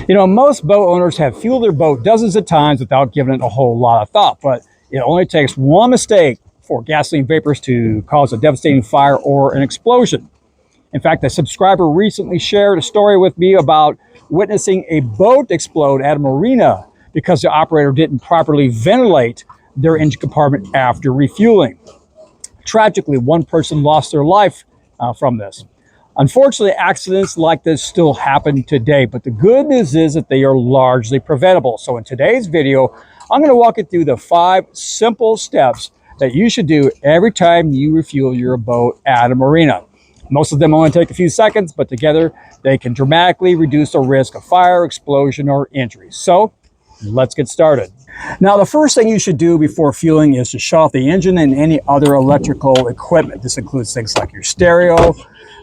You know, most boat owners have fueled their boat dozens of times without giving it a whole lot of thought, but it only takes one mistake for gasoline vapors to cause a devastating fire or an explosion. In fact, a subscriber recently shared a story with me about witnessing a boat explode at a marina because the operator didn't properly ventilate their engine compartment after refueling. Tragically, one person lost their life from this. Unfortunately, accidents like this still happen today, but the good news is that they are largely preventable. So in today's video, I'm going to walk you through the 5 simple steps that you should do every time you refuel your boat at a marina. Most of them only take a few seconds, but together they can dramatically reduce the risk of fire, explosion, or injury. So let's get started. Now, the first thing you should do before fueling is to shut off the engine and any other electrical equipment. This includes things like your stereo,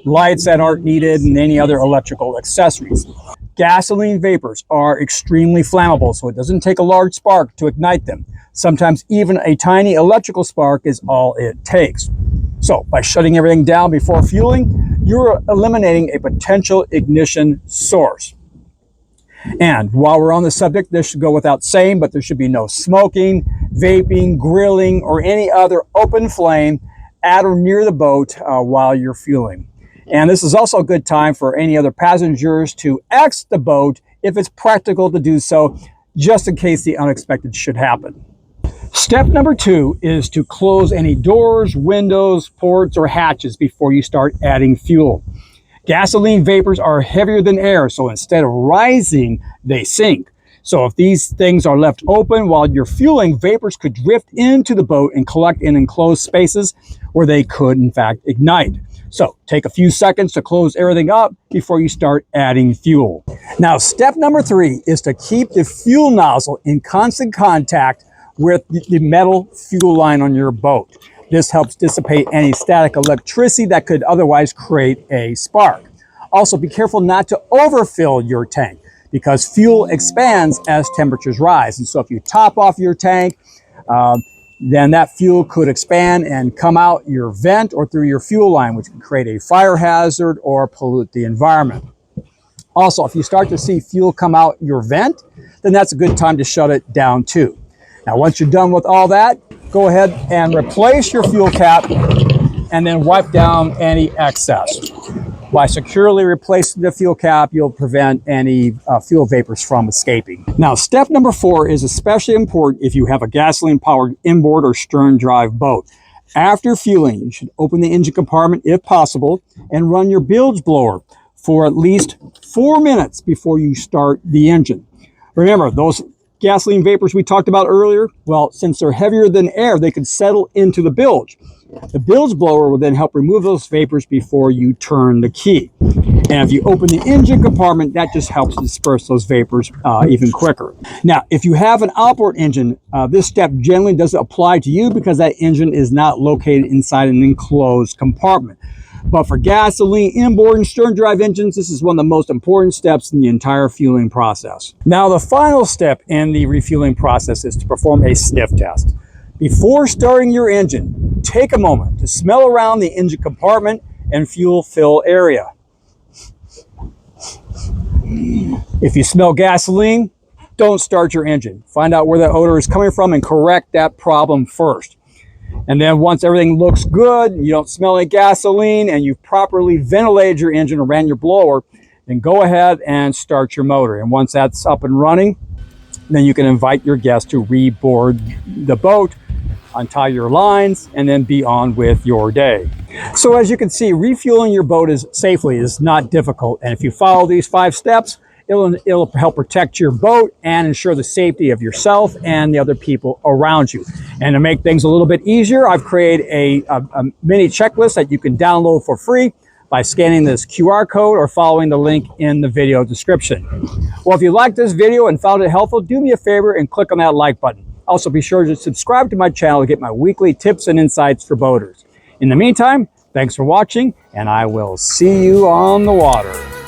lights that aren't needed, and any other electrical accessories. Gasoline vapors are extremely flammable, so it doesn't take a large spark to ignite them. Sometimes even a tiny electrical spark is all it takes. So by shutting everything down before fueling, you're eliminating a potential ignition source. And while we're on the subject, this should go without saying, but there should be no smoking, vaping, grilling, or any other open flame at or near the boat while you're fueling. And this is also a good time for any other passengers to exit the boat if it's practical to do so, just in case the unexpected should happen. Step number 2 is to close any doors, windows, ports, or hatches before you start adding fuel. Gasoline vapors are heavier than air, so instead of rising, they sink. So if these things are left open while you're fueling, vapors could drift into the boat and collect in enclosed spaces where they could, in fact, ignite. So take a few seconds to close everything up before you start adding fuel. Now, step number 3 is to keep the fuel nozzle in constant contact with the metal fuel line on your boat. This helps dissipate any static electricity that could otherwise create a spark. Also, be careful not to overfill your tank because fuel expands as temperatures rise. And so if you top off your tank, then that fuel could expand and come out your vent or through your fuel line, which can create a fire hazard or pollute the environment. Also, if you start to see fuel come out your vent, then that's a good time to shut it down too. Now, once you're done with all that, go ahead and replace your fuel cap and then wipe down any excess. By securely replacing the fuel cap, you'll prevent any fuel vapors from escaping. Now, step number 4 is especially important if you have a gasoline-powered inboard or stern-drive boat. After fueling, you should open the engine compartment if possible and run your bilge blower for at least 4 minutes before you start the engine. Remember, those gasoline vapors we talked about earlier, well, since they're heavier than air, they can settle into the bilge. The bilge blower will then help remove those vapors before you turn the key. And if you open the engine compartment, that just helps disperse those vapors even quicker. Now, if you have an outboard engine, this step generally doesn't apply to you because that engine is not located inside an enclosed compartment. But for gasoline, inboard, and stern drive engines, this is one of the most important steps in the entire fueling process. Now, the final step in the refueling process is to perform a sniff test. Before starting your engine, take a moment to smell around the engine compartment and fuel fill area. If you smell gasoline, don't start your engine. Find out where that odor is coming from and correct that problem first. And then once everything looks good, you don't smell any gasoline, and you've properly ventilated your engine or ran your blower, then go ahead and start your motor. And once that's up and running, then you can invite your guests to reboard the boat, untie your lines, and then be on with your day. So as you can see, refueling your boat safely is not difficult. And if you follow these 5 steps, it'll help protect your boat and ensure the safety of yourself and the other people around you. And to make things a little bit easier, I've created a mini checklist that you can download for free by scanning this QR code or following the link in the video description. Well, if you liked this video and found it helpful, do me a favor and click on that like button. Also, be sure to subscribe to my channel to get my weekly tips and insights for boaters. In the meantime, thanks for watching, and I will see you on the water.